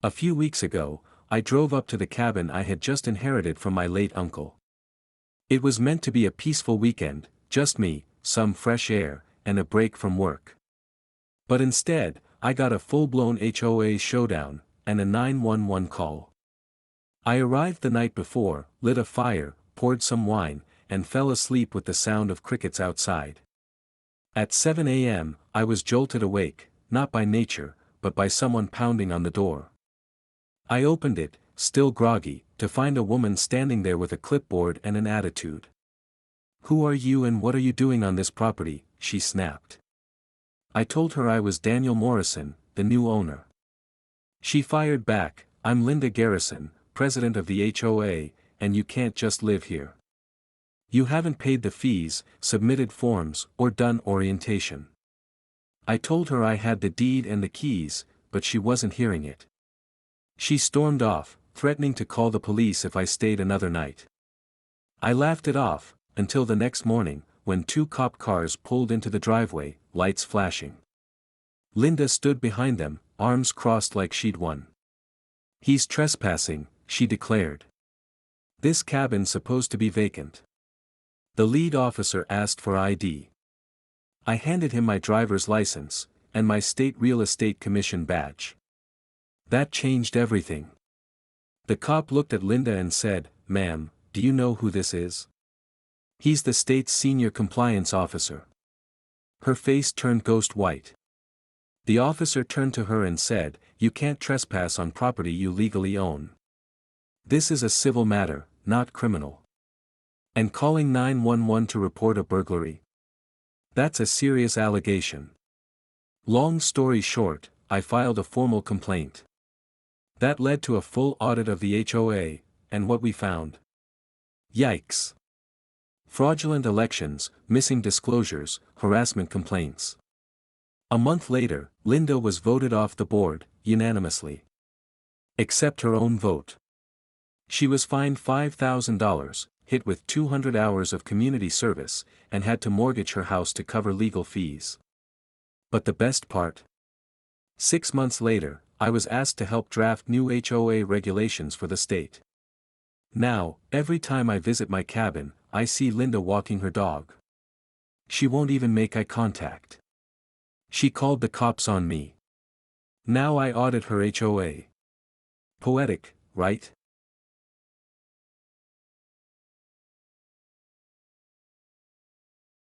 A few weeks ago, I drove up to the cabin I had just inherited from my late uncle. It was meant to be a peaceful weekend, just me, some fresh air, and a break from work. But instead, I got a full-blown HOA showdown, and a 911 call. I arrived the night before, lit a fire, poured some wine, and fell asleep with the sound of crickets outside. At 7 a.m., I was jolted awake, not by nature, but by someone pounding on the door. I opened it, still groggy, to find a woman standing there with a clipboard and an attitude. "Who are you and what are you doing on this property?" she snapped. I told her I was Daniel Morrison, the new owner. She fired back, "I'm Linda Garrison, president of the HOA, and you can't just live here. You haven't paid the fees, submitted forms, or done orientation." I told her I had the deed and the keys, but she wasn't hearing it. She stormed off, threatening to call the police if I stayed another night. I laughed it off, until the next morning, when two cop cars pulled into the driveway, lights flashing. Linda stood behind them, arms crossed like she'd won. "He's trespassing," she declared. "This cabin's supposed to be vacant." The lead officer asked for ID. I handed him my driver's license, and my state real estate commission badge. That changed everything. The cop looked at Linda and said, "Ma'am, do you know who this is?" "He's the state's senior compliance officer." Her face turned ghost white. The officer turned to her and said, "You can't trespass on property you legally own. This is a civil matter, not criminal. And calling 911 to report a burglary? That's a serious allegation." Long story short, I filed a formal complaint. That led to a full audit of the HOA, and what we found. Yikes. Fraudulent elections, missing disclosures, harassment complaints. A month later, Linda was voted off the board, unanimously. Except her own vote. She was fined $5,000, hit with 200 hours of community service, and had to mortgage her house to cover legal fees. But the best part? 6 months later, I was asked to help draft new HOA regulations for the state. Now, every time I visit my cabin, I see Linda walking her dog. She won't even make eye contact. She called the cops on me. Now I audit her HOA. Poetic, right?